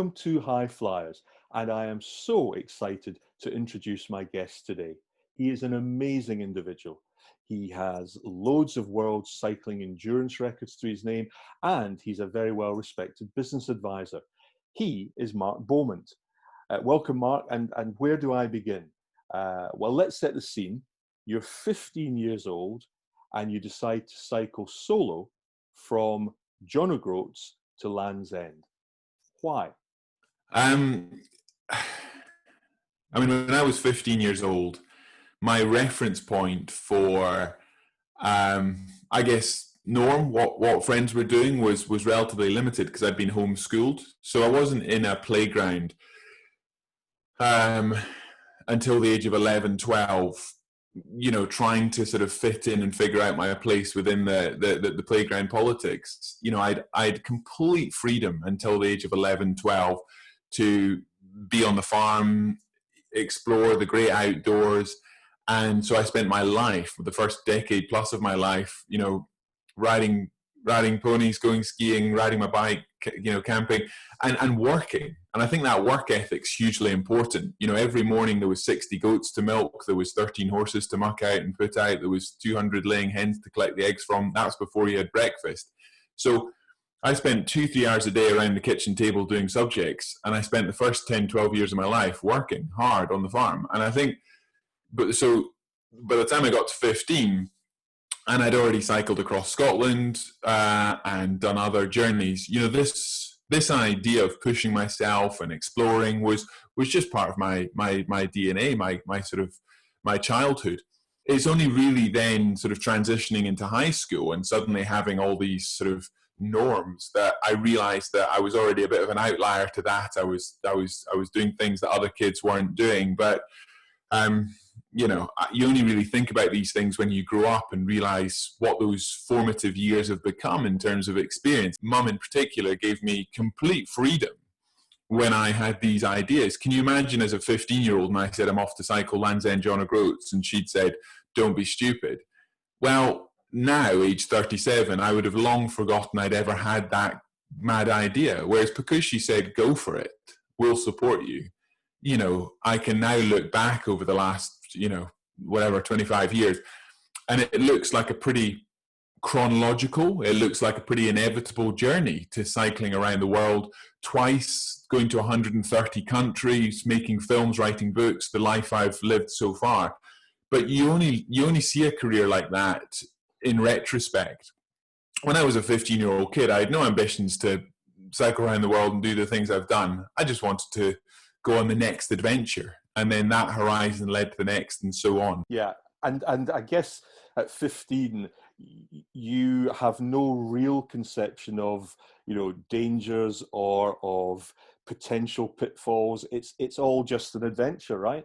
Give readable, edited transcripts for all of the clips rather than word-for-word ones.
welcome to High-Fliers, and I am so excited to introduce my guest today. He is an amazing individual. He has loads of world cycling endurance records to his name, and he's a very well-respected business advisor. He is Mark Beaumont. Welcome, Mark, and where do I begin? Well, let's set the scene. You're 15 years old, and you decide to cycle solo from John O'Groats to Land's End. Why? I mean, when I was 15 years old, my reference point for, I guess, what friends were doing was relatively limited because I'd been homeschooled. So I wasn't in a playground until the age of 11, 12, trying to sort of fit in and figure out my place within the playground politics. I'd complete freedom until the age of 11, 12 to be on the farm, explore the great outdoors. And so I spent my life, the first decade plus of my life, riding ponies, going skiing, riding my bike, camping and working. And I think that work ethic's hugely important. Every morning there was 60 goats to milk, there was 13 horses to muck out and put out, there was 200 laying hens to collect the eggs from. That was before you had breakfast. So I spent 2-3 hours a day around the kitchen table doing subjects, and I spent the first 10, 12 years of my life working hard on the farm. And I think, so by the time I got to 15, and I'd already cycled across Scotland and done other journeys, this idea of pushing myself and exploring was just part of my DNA, my childhood. It's only really then sort of transitioning into high school and suddenly having all these sort of norms that I realized that I was already a bit of an outlier to that. I was doing things that other kids weren't doing, but you only really think about these things when you grow up and realize what those formative years have become in terms of experience. Mum in particular gave me complete freedom when I had these ideas. Can you imagine as a 15-year-old and I said, I'm off to cycle Land's End John O'Groats, and she'd said, don't be stupid. Well, now, age 37, I would have long forgotten I'd ever had that mad idea. Whereas because she said, go for it, we'll support you. I can now look back over the last, 25 years, and it looks like a pretty chronological, it looks like a pretty inevitable journey to cycling around the world twice, going to 130 countries, making films, writing books, the life I've lived so far. But you only see a career like that in retrospect. When I was a 15-year-old kid, I had no ambitions to cycle around the world and do the things I've done. I just wanted to go on the next adventure, and then that horizon led to the next, and so on. Yeah, and I guess at 15, you have no real conception of dangers or of potential pitfalls. It's all just an adventure, right?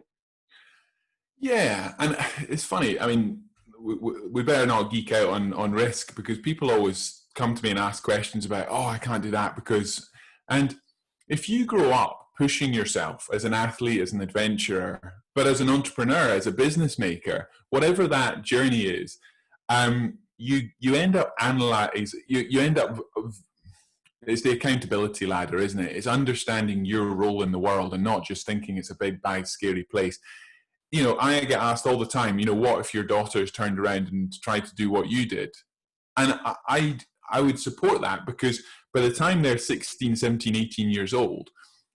Yeah, and it's funny. I mean, we better not geek out on risk, because people always come to me and ask questions about, oh, I can't do that because, and if you grow up pushing yourself as an athlete, as an adventurer, but as an entrepreneur, as a business maker, whatever that journey is, you end up it's the accountability ladder, isn't it? It's understanding your role in the world and not just thinking it's a big, bad, scary place. I get asked all the time, what if your daughter's turned around and tried to do what you did? And I would support that, because by the time they're 16, 17, 18 years old,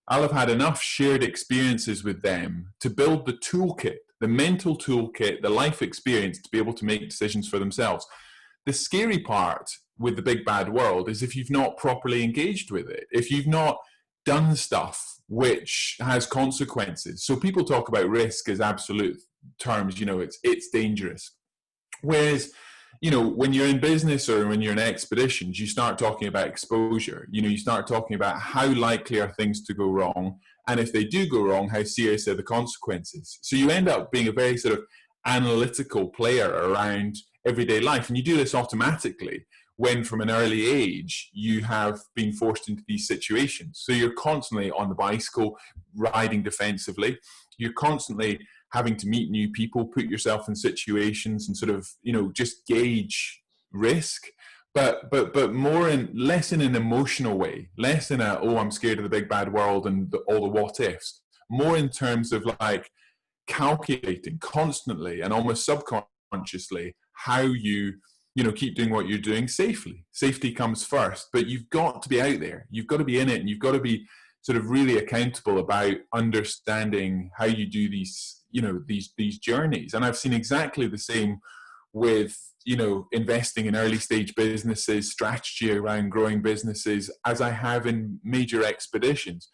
I'll have had enough shared experiences with them to build the toolkit, the mental toolkit, the life experience to be able to make decisions for themselves. The scary part with the big bad world is if you've not properly engaged with it, if you've not done stuff which has consequences. So people talk about risk as absolute terms, it's dangerous. Whereas, when you're in business or when you're in expeditions, you start talking about exposure. You start talking about how likely are things to go wrong. And if they do go wrong, how serious are the consequences? So you end up being a very sort of analytical player around everyday life. And you do this automatically when from an early age you have been forced into these situations. So you're constantly on the bicycle, riding defensively. You're constantly having to meet new people, put yourself in situations and sort of, just gauge risk. but more in less in an emotional way, less in a, oh, I'm scared of the big bad world and all the what ifs, more in terms of like calculating constantly and almost subconsciously how you keep doing what you're doing safely. Safety comes first, but you've got to be out there, you've got to be in it, and you've got to be sort of really accountable about understanding how you do these journeys. And I've seen exactly the same with investing in early stage businesses, strategy around growing businesses, as I have in major expeditions.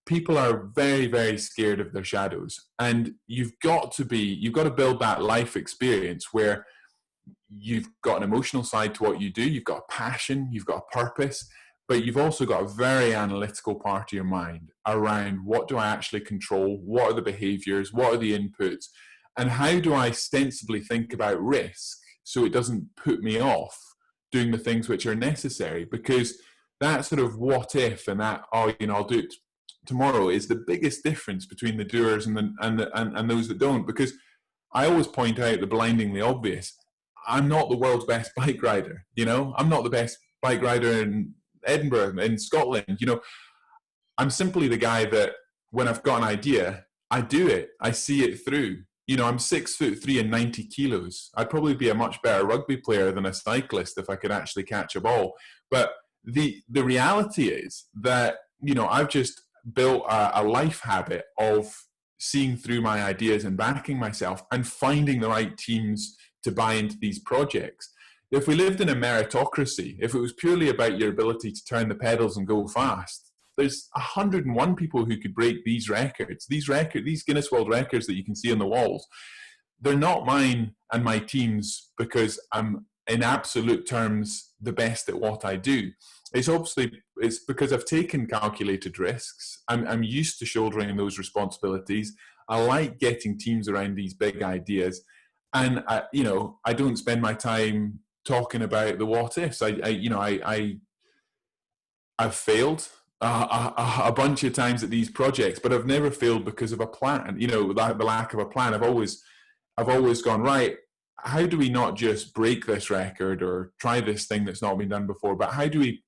People are very, very scared of their shadows, and you've got to build that life experience where you've got an emotional side to what you do, you've got a passion, you've got a purpose, but you've also got a very analytical part of your mind around, what do I actually control, what are the behaviors, what are the inputs, and how do I sensibly think about risk so it doesn't put me off doing the things which are necessary. Because that sort of what if and that, I'll do it tomorrow, is the biggest difference between the doers and those that don't. Because I always point out the blindingly obvious. I'm not the world's best bike rider. I'm not the best bike rider in Edinburgh, in Scotland. I'm simply the guy that when I've got an idea, I do it. I see it through. I'm 6'3" and 90 kilos. I'd probably be a much better rugby player than a cyclist if I could actually catch a ball. But the reality is that, I've just built a life habit of seeing through my ideas and backing myself and finding the right teams to buy into these projects. If we lived in a meritocracy, if it was purely about your ability to turn the pedals and go fast, there's 101 people who could break these records. These Guinness World Records that you can see on the walls, they're not mine and my team's because I'm, in absolute terms, the best at what I do. It's because I've taken calculated risks. I'm used to shouldering those responsibilities. I like getting teams around these big ideas. And I don't spend my time talking about the what ifs. I've failed a bunch of times at these projects, but I've never failed because of a plan. The lack of a plan. I've always gone, right, how do we not just break this record or try this thing that's not been done before, but how do we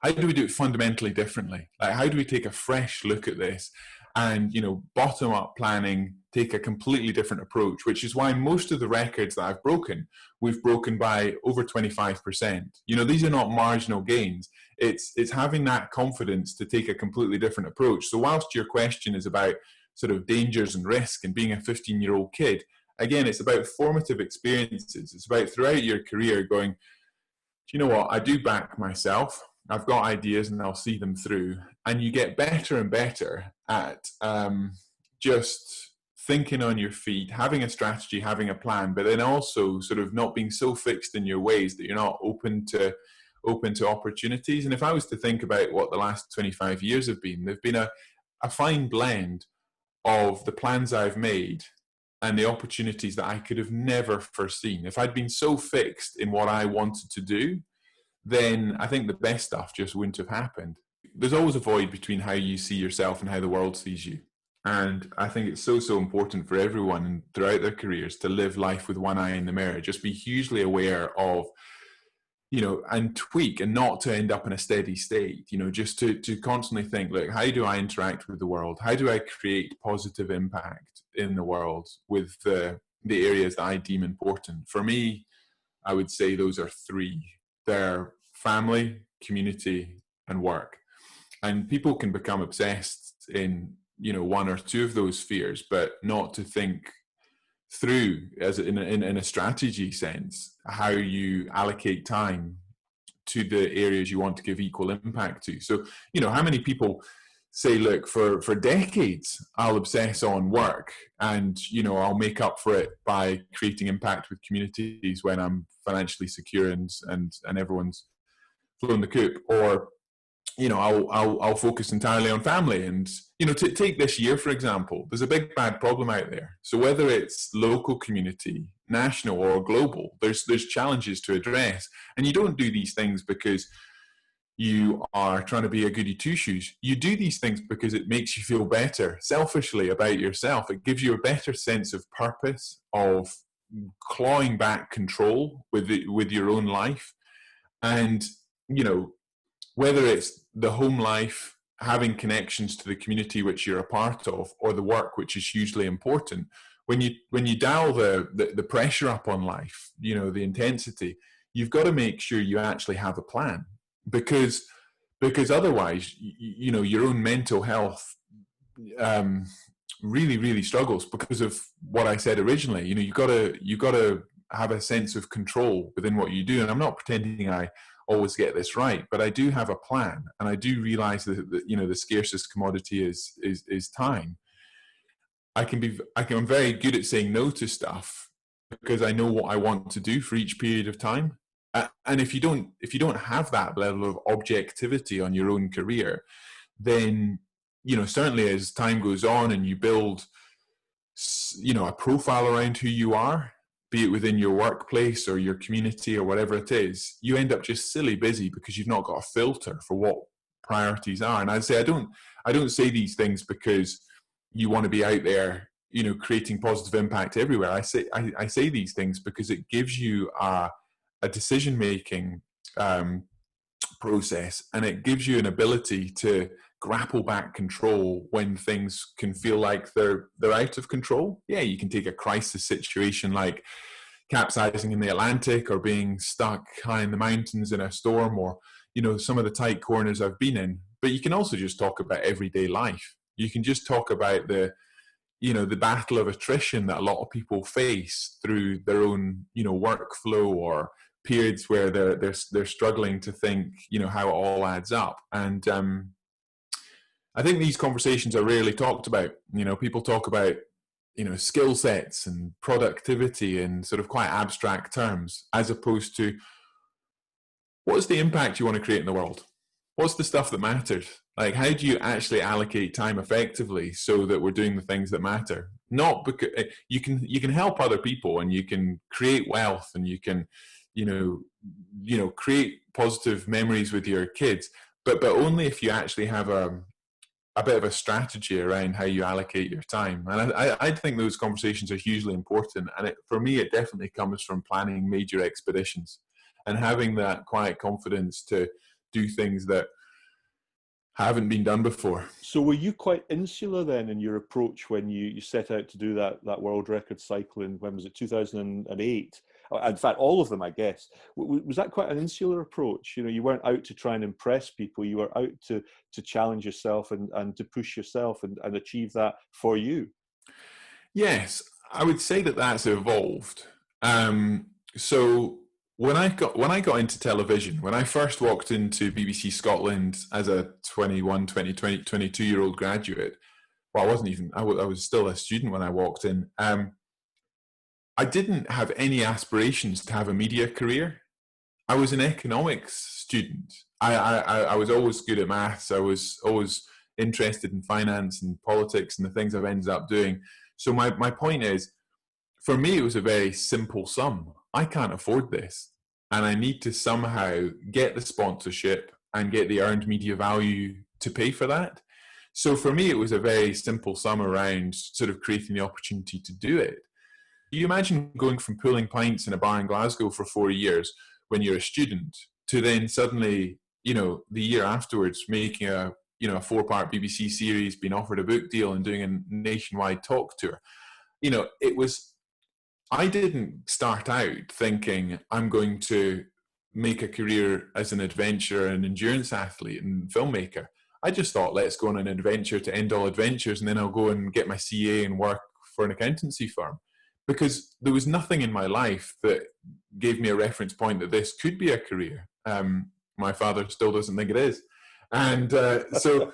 do it fundamentally differently? Like, how do we take a fresh look at this and, bottom up planning, take a completely different approach, which is why most of the records that I've broken, we've broken by over 25%. These are not marginal gains. It's having that confidence to take a completely different approach. So whilst your question is about sort of dangers and risk and being a 15-year-old kid, again, it's about formative experiences. It's about throughout your career going, do you know what? I do back myself. I've got ideas and I'll see them through. And you get better and better at just thinking on your feet, having a strategy, having a plan, but then also sort of not being so fixed in your ways that you're not open to opportunities. And if I was to think about what the last 25 years have been, they've been a fine blend of the plans I've made and the opportunities that I could have never foreseen. If I'd been so fixed in what I wanted to do, then I think the best stuff just wouldn't have happened. There's always a void between how you see yourself and how the world sees you. And I think it's so important for everyone throughout their careers to live life with one eye in the mirror. Just be hugely aware of, and tweak, and not to end up in a steady state, just to constantly think, look, how do I interact with the world? How do I create positive impact in the world with the areas that I deem important? For me, I would say those are three. They're family, community, and work. And people can become obsessed in, one or two of those spheres, but not to think through, as in a strategy sense, how you allocate time to the areas you want to give equal impact to. So, how many people say, look, for decades, I'll obsess on work and, I'll make up for it by creating impact with communities when I'm financially secure and everyone's flown the coop, or, I'll focus entirely on family. And, take this year, for example, there's a big bad problem out there. So whether it's local community, national or global, there's challenges to address. And you don't do these things because you are trying to be a goody two-shoes. You do these things because it makes you feel better, selfishly, about yourself. It gives you a better sense of purpose, of clawing back control with your own life. And, you know, whether it's the home life, having connections to the community which you're a part of, or the work which is hugely important, when you dial the pressure up on life, you know, the intensity, you've got to make sure you actually have a plan, because otherwise, you know, your own mental health really struggles because of what I said originally. You know, you got to have a sense of control within what you do. And I'm not pretending I always get this right, but I do have a plan, and I do realize that you know, the scarcest commodity is time. I'm very good at saying no to stuff because I know what I want to do for each period of time. And if you don't have that level of objectivity on your own career, then, you know, certainly as time goes on and you build, you know, a profile around who you are, be it within your workplace or your community or whatever it is, you end up just silly busy because you've not got a filter for what priorities are. And I'd say I don't say these things because you want to be out there, you know, creating positive impact everywhere. I say these things because it gives you a decision making process, and it gives you an ability to grapple back control when things can feel like they're out of control. Yeah, you can take a crisis situation like capsizing in the Atlantic, or being stuck high in the mountains in a storm, or, you know, some of the tight corners I've been in. But you can also just talk about everyday life. You can just talk about the battle of attrition that a lot of people face through their own, you know, workflow, or periods where they're struggling to think, you know, how it all adds up. And I think these conversations are rarely talked about. You know, people talk about, you know, skill sets and productivity in sort of quite abstract terms, as opposed to what's the impact you want to create in the world? What's the stuff that matters? Like, how do you actually allocate time effectively so that we're doing the things that matter? Not because you can help other people, and you can create wealth, and you can, you know, create positive memories with your kids, but only if you actually have a bit of a strategy around how you allocate your time. And I think those conversations are hugely important. And for me, it definitely comes from planning major expeditions and having that quiet confidence to do things that haven't been done before. So were you quite insular then in your approach when you set out to do that world record cycling? When was it, 2008? In fact, all of them, I guess. Was that quite an insular approach? You know, you weren't out to try and impress people. You were out to challenge yourself and to push yourself and achieve that for you. Yes, I would say that that's evolved. So when I got into television, when I first walked into BBC Scotland as a 22-year-old graduate, well, I was still a student when I walked in. I didn't have any aspirations to have a media career. I was an economics student. I was always good at maths. I was always interested in finance and politics and the things I've ended up doing. So my point is, for me, it was a very simple sum. I can't afford this, and I need to somehow get the sponsorship and get the earned media value to pay for that. So for me, it was a very simple sum around sort of creating the opportunity to do it. You imagine going from pulling pints in a bar in Glasgow for 4 years when you're a student to then suddenly, you know, the year afterwards making a 4-part BBC series, being offered a book deal, and doing a nationwide talk tour. You know, I didn't start out thinking I'm going to make a career as an adventurer and endurance athlete and filmmaker. I just thought, let's go on an adventure to end all adventures, and then I'll go and get my CA and work for an accountancy firm. Because there was nothing in my life that gave me a reference point that this could be a career. My father still doesn't think it is. And so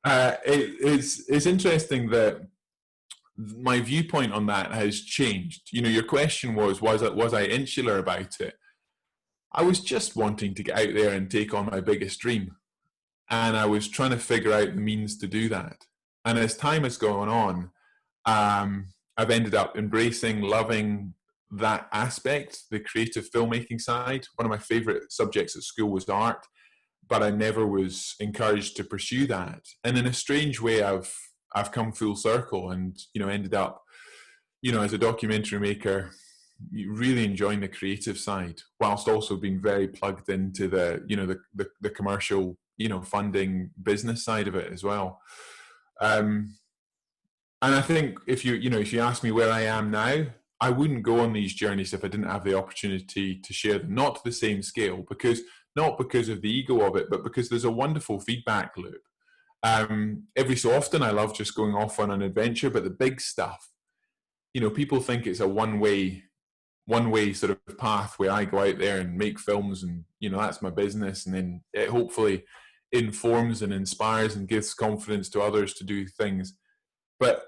it's interesting that my viewpoint on that has changed. You know, your question was I insular about it? I was just wanting to get out there and take on my biggest dream. And I was trying to figure out the means to do that. And as time has gone on, I've ended up embracing, loving that aspect, the creative filmmaking side. One of my favorite subjects at school was art, but I never was encouraged to pursue that. And in a strange way, I've come full circle and, you know, ended up, you know, as a documentary maker really enjoying the creative side, whilst also being very plugged into the, you know, the commercial, you know, funding business side of it as well. And I think if you ask me where I am now, I wouldn't go on these journeys if I didn't have the opportunity to share them, not to the same scale, not because of the ego of it, but because there's a wonderful feedback loop. Every so often, I love just going off on an adventure, but the big stuff, you know, people think it's a one-way sort of path where I go out there and make films, and, you know, that's my business, and then it hopefully informs and inspires and gives confidence to others to do things. But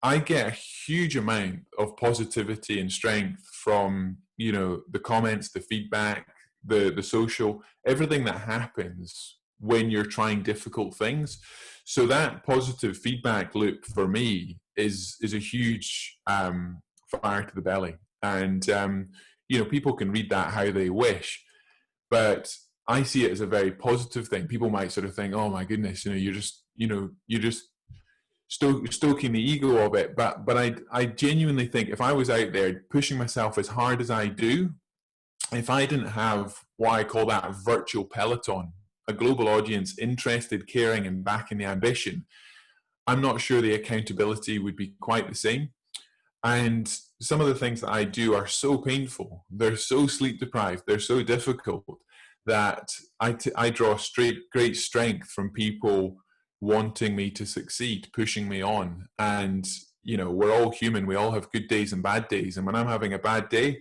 I get a huge amount of positivity and strength from, you know, the comments, the feedback, the social, everything that happens when you're trying difficult things. So that positive feedback loop for me is a huge fire to the belly. And, you know, people can read that how they wish, but I see it as a very positive thing. People might sort of think, oh my goodness, you're just stoking the ego of it. But I genuinely think if I was out there pushing myself as hard as I do, if I didn't have what I call that virtual peloton, a global audience interested, caring, and backing the ambition, I'm not sure the accountability would be quite the same. And some of the things that I do are so painful, they're so sleep deprived, they're so difficult, that I draw great strength from people wanting me to succeed, pushing me on. And, you know, we're all human. We all have good days and bad days. And when I'm having a bad day,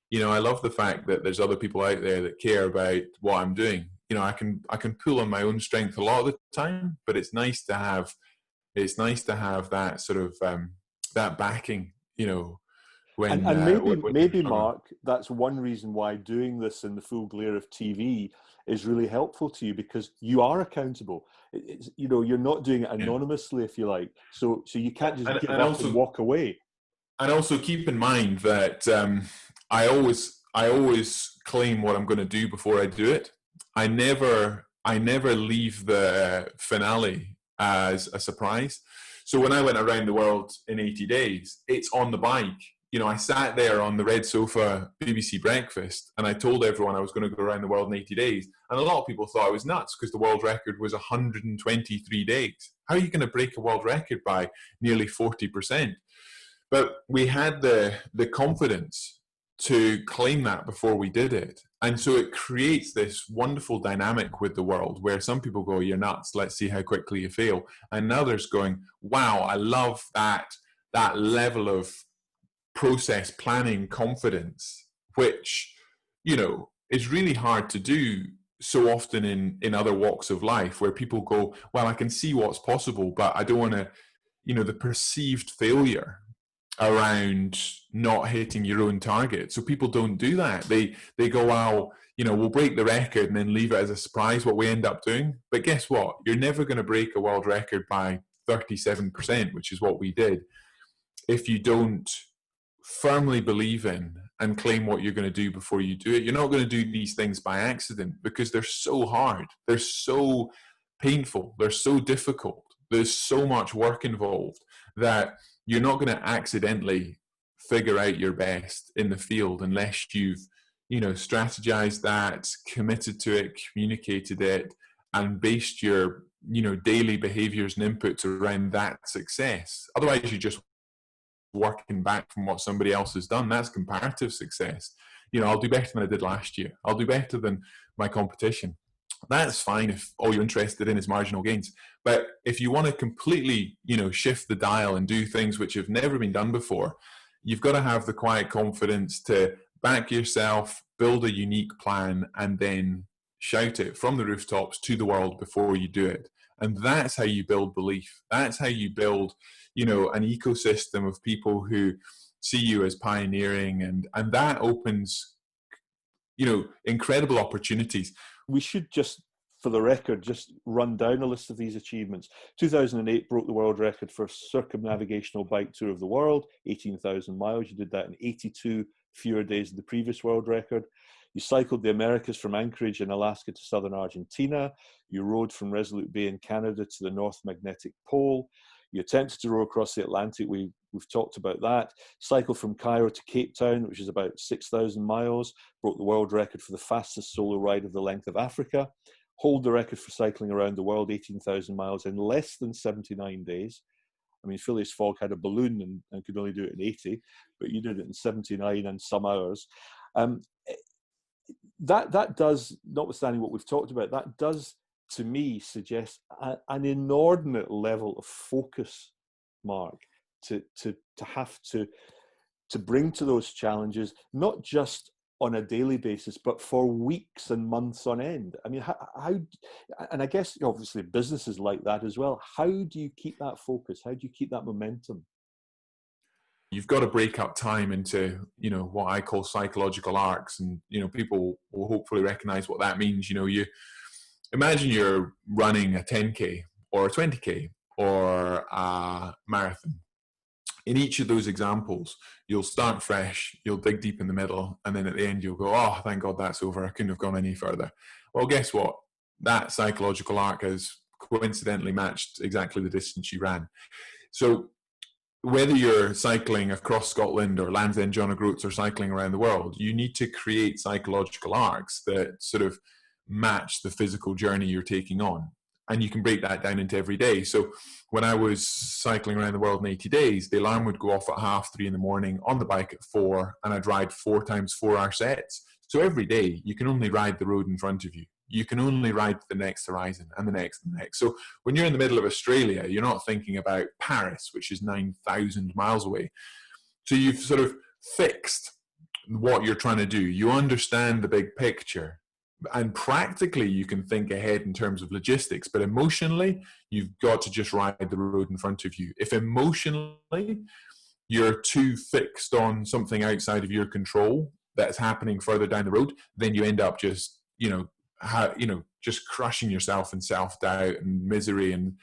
you know, I love the fact that there's other people out there that care about what I'm doing. You know, I can pull on my own strength a lot of the time, but it's nice to have that sort of that backing, you know, when maybe Mark, that's one reason why doing this in the full glare of TV is really helpful to you, because you are accountable. You know, you're not doing it anonymously, if you like. So you can't just give up and walk away. And also keep in mind that I always claim what I'm going to do before I do it. I never leave the finale as a surprise. So when I went around the world in 80 days, it's on the bike. You know, I sat there on the red sofa, BBC Breakfast, and I told everyone I was going to go around the world in 80 days. And a lot of people thought I was nuts because the world record was 123 days. How are you going to break a world record by nearly 40%? But we had the confidence to claim that before we did it. And so it creates this wonderful dynamic with the world where some people go, you're nuts, let's see how quickly you fail. And others going, wow, I love that level of process planning confidence, which, you know, is really hard to do so often in other walks of life, where people go, well, I can see what's possible, but I don't want to, you know, the perceived failure around not hitting your own target. So people don't do that. They go, well, you know, we'll break the record and then leave it as a surprise what we end up doing. But guess what? You're never going to break a world record by 37%, which is what we did, if you don't firmly believe in and claim what you're going to do before you do it. You're not going to do these things by accident, because they're so hard. They're so painful. They're so difficult. There's so much work involved that you're not going to accidentally figure out your best in the field unless you've, you know, strategized that, committed to it, communicated it, and based your, you know, daily behaviors and inputs around that success. Otherwise, you're just working back from what somebody else has done. That's comparative success. You know, I'll do better than I did last year. I'll do better than my competition. That's fine if all you're interested in is marginal gains. But if you want to completely, you know, shift the dial and do things which have never been done before, you've got to have the quiet confidence to back yourself, build a unique plan, and then shout it from the rooftops to the world before you do it. And that's how you build belief. That's how you build, you know, an ecosystem of people who see you as pioneering, and that opens, you know, incredible opportunities. We should just, for the record, just run down a list of these achievements. 2008 broke the world record for circumnavigational bike tour of the world, 18,000 miles. You did that in 82 fewer days than the previous world record. You cycled the Americas from Anchorage in Alaska to southern Argentina. You rode from Resolute Bay in Canada to the North Magnetic Pole. You attempted to row across the Atlantic with we've talked about that. Cycled from Cairo to Cape Town, which is about 6,000 miles. Broke the world record for the fastest solo ride of the length of Africa. Hold the record for cycling around the world, 18,000 miles in less than 79 days. I mean, Phileas Fogg had a balloon and could only do it in 80, but you did it in 79 and some hours. That does, notwithstanding what we've talked about, that does, to me, suggest an inordinate level of focus, Mark, to have to bring to those challenges, not just on a daily basis, but for weeks and months on end. I mean, how and I guess obviously businesses like that as well. How do you keep that focus? How do you keep that momentum? You've got to break up time into, what I call psychological arcs, and, people will hopefully recognize what that means. You imagine you're running a 10K or a 20K or a marathon. In each of those examples, you'll start fresh, you'll dig deep in the middle, and then at the end you'll go, oh, thank God that's over. I couldn't have gone any further. Well, guess what? That psychological arc has coincidentally matched exactly the distance you ran. So whether you're cycling across Scotland or Land's End John O'Groats or cycling around the world, you need to create psychological arcs that sort of match the physical journey you're taking on. And you can break that down into every day. So when I was cycling around the world in 80 days, the alarm would go off at 3:30 in the morning, on the bike at 4, and I'd ride 4 times 4-hour sets. So every day you can only ride the road in front of you. You can only ride the next horizon and the next and the next. So when you're in the middle of Australia, you're not thinking about Paris, which is 9,000 miles away. So you've sort of fixed what you're trying to do. You understand the big picture. And practically, you can think ahead in terms of logistics, but emotionally, you've got to just ride the road in front of you. If emotionally you're too fixed on something outside of your control that's happening further down the road, then you end up just, just crushing yourself in self-doubt and misery and,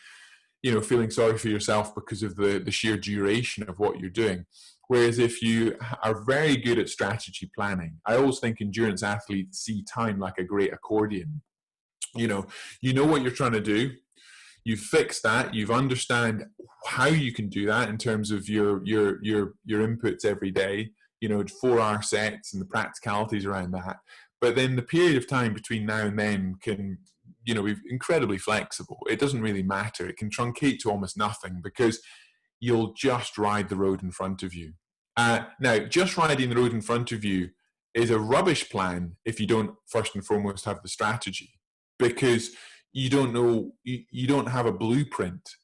feeling sorry for yourself because of the sheer duration of what you're doing. Whereas if you are very good at strategy planning, I always think endurance athletes see time like a great accordion. You know what you're trying to do. You've fixed that. You've understand how you can do that in terms of your inputs every day. 4-hour sets and the practicalities around that. But then the period of time between now and then can, be incredibly flexible. It doesn't really matter. It can truncate to almost nothing because you'll just ride the road in front of you. Now, just riding the road in front of you is a rubbish plan if you don't first and foremost have the strategy, because you don't know, you don't have a blueprint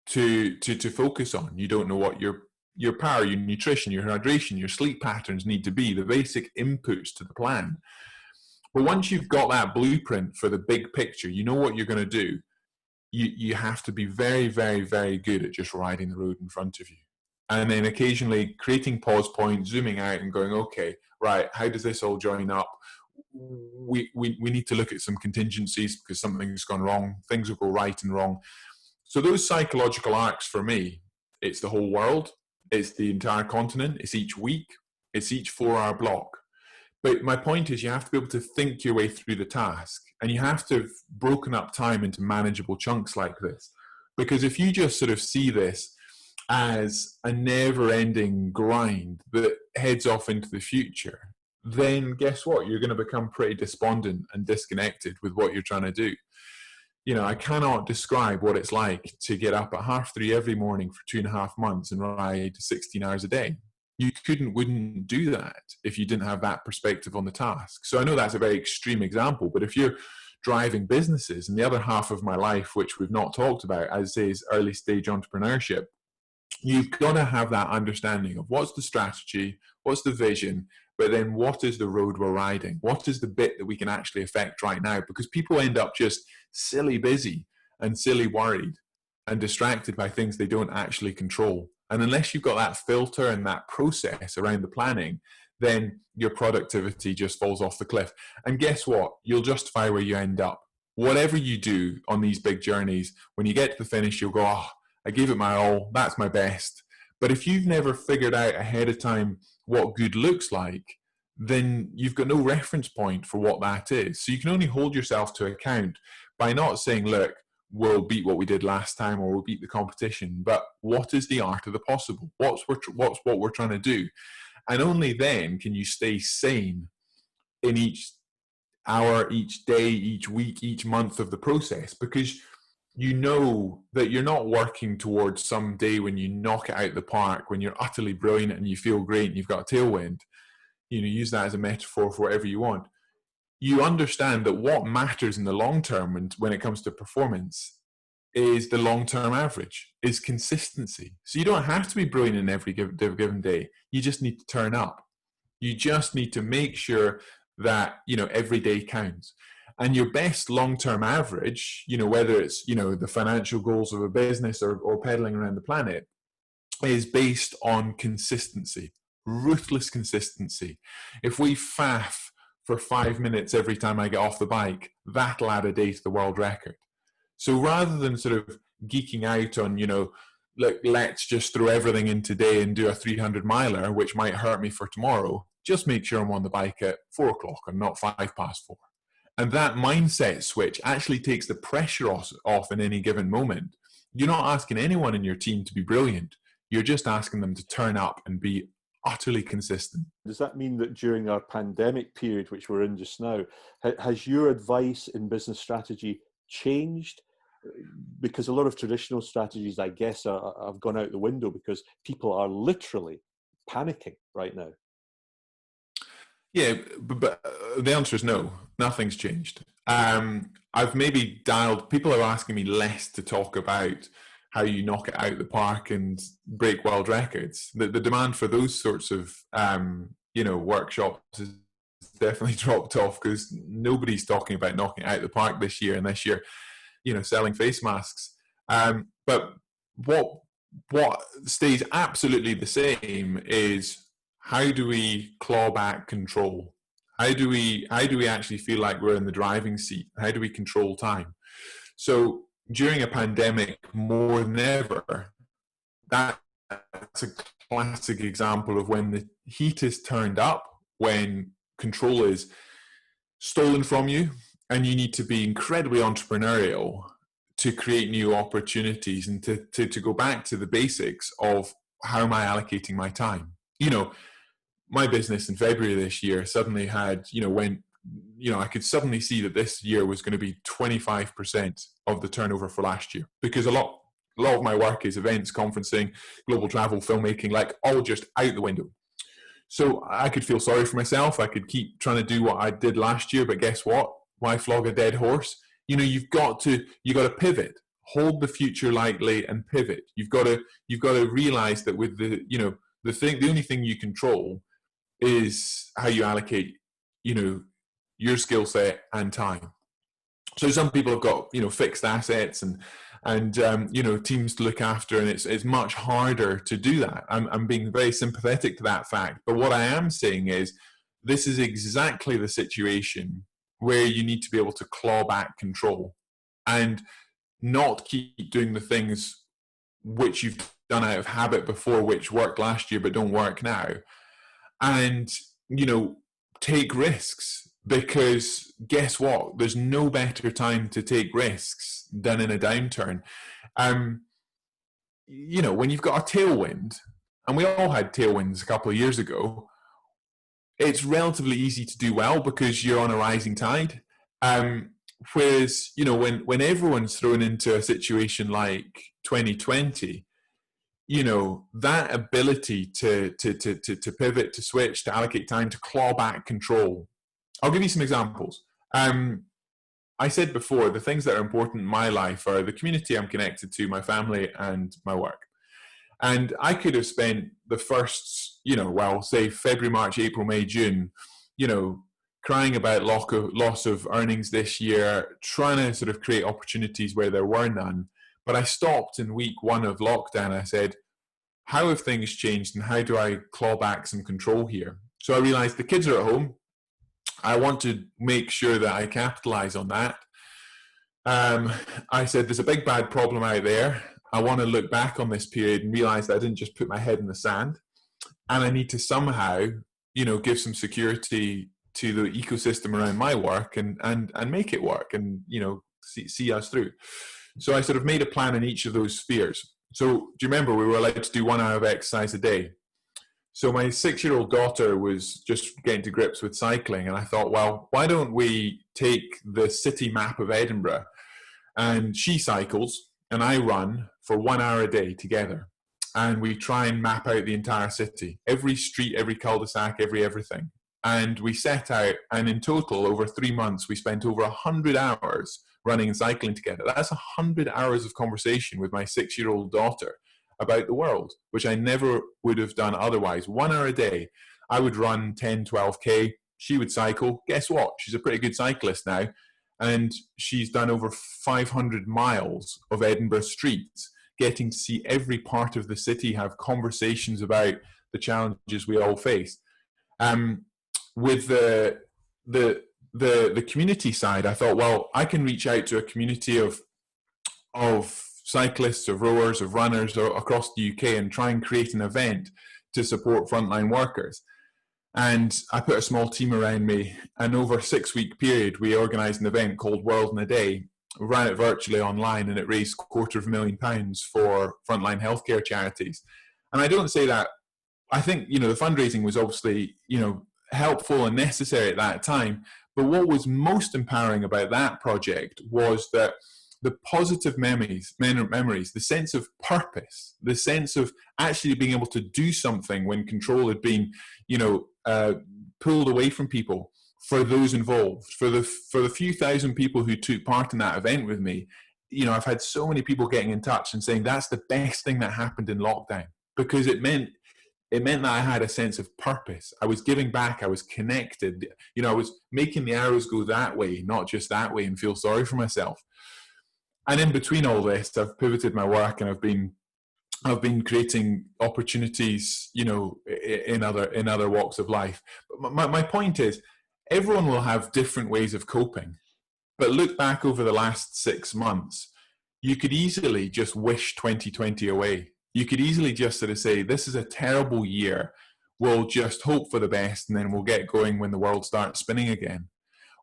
to focus on. You don't know what your power, your nutrition, your hydration, your sleep patterns need to be, the basic inputs to the plan. But once you've got that blueprint for the big picture, you know what you're going to do. You have to be very, very, very good at just riding the road in front of you. And then occasionally creating pause points, zooming out and going, okay, right, how does this all join up? We need to look at some contingencies because something's gone wrong. Things will go right and wrong. So those psychological arcs for me, it's the whole world, it's the entire continent, it's each week, it's each 4-hour block. But my point is you have to be able to think your way through the task, and you have to have broken up time into manageable chunks like this. Because if you just sort of see this as a never-ending grind that heads off into the future, then guess what? You're going to become pretty despondent and disconnected with what you're trying to do. I cannot describe what it's like to get up at 3:30 every morning for 2.5 months and ride 16 hours a day. You wouldn't do that if you didn't have that perspective on the task. So I know that's a very extreme example, but if you're driving businesses, and the other half of my life, which we've not talked about, as is early stage entrepreneurship, you've got to have that understanding of what's the strategy, what's the vision, but then what is the road we're riding? What is the bit that we can actually affect right now? Because people end up just silly busy and silly worried and distracted by things they don't actually control. And unless you've got that filter and that process around the planning, then your productivity just falls off the cliff. And guess what? You'll justify where you end up. Whatever you do on these big journeys, when you get to the finish, you'll go, oh, I gave it my all, that's my best. But if you've never figured out ahead of time what good looks like, then you've got no reference point for what that is. So you can only hold yourself to account by not saying, look, we'll beat what we did last time, or we'll beat the competition. But what is the art of the possible? What's what we're trying to do? And only then can you stay sane in each hour, each day, each week, each month of the process, because you know that you're not working towards some day when you knock it out of the park, when you're utterly brilliant and you feel great and you've got a tailwind. You know, use that as a metaphor for whatever you want. You understand that what matters in the long term when it comes to performance is the long-term average, is consistency. So you don't have to be brilliant in every given day. You just need to turn up. You just need to make sure that, you know, every day counts. And your best long-term average, you know, whether it's, you know, the financial goals of a business or pedaling around the planet, is based on consistency, ruthless consistency. If we faff for 5 minutes every time I get off the bike, that'll add a day to the world record. So rather than sort of geeking out on, you know, like, let's just throw everything in today and do a 300 miler, which might hurt me for tomorrow, just make sure I'm on the bike at 4 o'clock and not 4:05. And that mindset switch actually takes the pressure off in any given moment. You're not asking anyone in your team to be brilliant. You're just asking them to turn up and be utterly consistent. Does that mean that during our pandemic period, which we're in just now, has your advice in business strategy changed? Because a lot of traditional strategies, I guess, have gone out the window because people are literally panicking right now. Yeah, but the answer is no. Nothing's changed. I've maybe dialed. People are asking me less to talk about how you knock it out of the park and break world records. The demand for those sorts of you know, workshops has definitely dropped off, because nobody's talking about knocking it out of the park this year, unless you're, you know, selling face masks. But what stays absolutely the same is, how do we claw back control? How do we actually feel like we're in the driving seat? How do we control time? So during a pandemic, more than ever, that's a classic example of when the heat is turned up, when control is stolen from you, and you need to be incredibly entrepreneurial to create new opportunities and to go back to the basics of, how am I allocating my time? You know, my business in February this year suddenly had, you know, when, you know, I could suddenly see that this year was going to be 25% of the turnover for last year, because a lot of my work is events, conferencing, global travel, filmmaking, like, all just out the window. So I could feel sorry for myself. I could keep trying to do what I did last year, but guess what? Why flog a dead horse? You know, you've got to pivot, hold the future lightly and pivot. You've got to realize that with the, you know, the only thing you control is how you allocate, you know, your skill set and time. So some people have got, you know, fixed assets and you know, teams to look after, and it's much harder to do that. I'm being very sympathetic to that fact, but what I am saying is, this is exactly the situation where you need to be able to claw back control and not keep doing the things which you've done out of habit before, which worked last year but don't work now. And, you know, take risks, because guess what? There's no better time to take risks than in a downturn. You know, when you've got a tailwind, and we all had tailwinds a couple of years ago, it's relatively easy to do well because you're on a rising tide. Whereas, you know, when everyone's thrown into a situation like 2020, you know, that ability to pivot, to switch, to allocate time, to claw back control. I'll give you some examples. I said before, the things that are important in my life are the community I'm connected to, my family, and my work. And I could have spent the first, you know, well, say February, March, April, May, June, you know, crying about loss of earnings this year, trying to sort of create opportunities where there were none. But I stopped in week 1 of lockdown. I said, how have things changed, and how do I claw back some control here? So I realized the kids are at home. I want to make sure that I capitalize on that. I said, there's a big bad problem out there. I want to look back on this period and realize that I didn't just put my head in the sand, and I need to somehow, you know, give some security to the ecosystem around my work and make it work, and, you know, see us through. So I sort of made a plan in each of those spheres. So do you remember we were allowed to do 1 hour of exercise a day? So my 6-year-old daughter was just getting to grips with cycling, and I thought, well, why don't we take the city map of Edinburgh, and she cycles and I run for 1 hour a day together, and we try and map out the entire city, every street, every cul-de-sac, everything. And we set out, and in total, over 3 months, we spent over 100 hours running and cycling together. That's 100 hours of conversation with my 6-year-old daughter about the world, which I never would have done otherwise. 1 hour a day. I would run 10, 12K. She would cycle. Guess what? She's a pretty good cyclist now. And she's done over 500 miles of Edinburgh streets, getting to see every part of the city, have conversations about the challenges we all face. With the community side, I thought, well, I can reach out to a community of cyclists, of rowers, of runners across the UK and try and create an event to support frontline workers. And I put a small team around me, and over a 6-week period, we organised an event called World in a Day. We ran it virtually online, and it raised £250,000 for frontline healthcare charities. And I don't say that, I think, the fundraising was obviously, helpful and necessary at that time. But what was most empowering about that project was that the positive memories, the sense of purpose, the sense of actually being able to do something when control had been, pulled away from people, for those involved, for the few thousand people who took part in that event with me. I've had so many people getting in touch and saying that's the best thing that happened in lockdown, because it meant that I had a sense of purpose. I was giving back. I was connected. I was making the arrows go that way, not just that way, and feel sorry for myself. And in between all this, I've pivoted my work, and I've been creating opportunities, in other walks of life. But my point is, everyone will have different ways of coping. But look back over the last 6 months, you could easily just wish 2020 away. You could easily just sort of say, this is a terrible year. We'll just hope for the best, and then we'll get going when the world starts spinning again.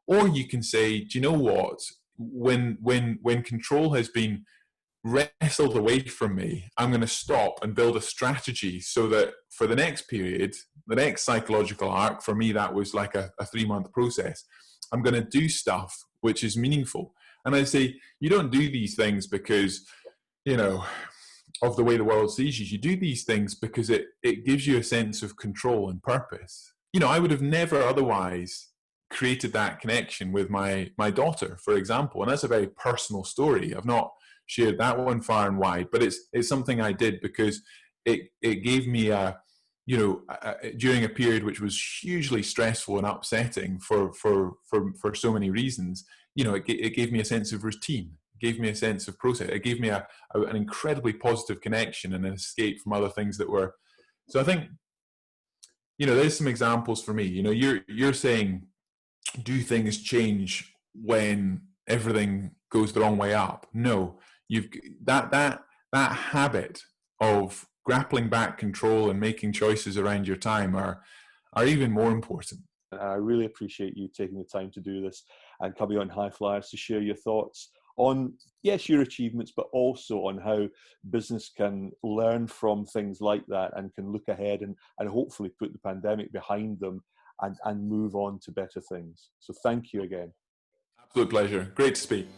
Or you can say, do you know what? When control has been wrestled away from me, I'm going to stop and build a strategy so that for the next period, the next psychological arc, for me, that was like a 3-month process. I'm going to do stuff which is meaningful. And I say, you don't do these things because, of the way the world sees you. You do these things because it gives you a sense of control and purpose. I would have never otherwise created that connection with my daughter, for example. And that's a very personal story. I've not shared that one far and wide, but it's something I did because it gave me during a period which was hugely stressful and upsetting for so many reasons. It gave me a sense of routine, gave me a sense of process. It gave me an incredibly positive connection and an escape from other things that were. So I think, there's some examples for me. You're saying, do things change when everything goes the wrong way up? No, you've that habit of grappling back control and making choices around your time are even more important. I really appreciate you taking the time to do this and coming on High-Fliers to share your thoughts on, yes, your achievements, but also on how business can learn from things like that and can look ahead and hopefully put the pandemic behind them and move on to better things. So thank you again. Absolute pleasure. Great to speak.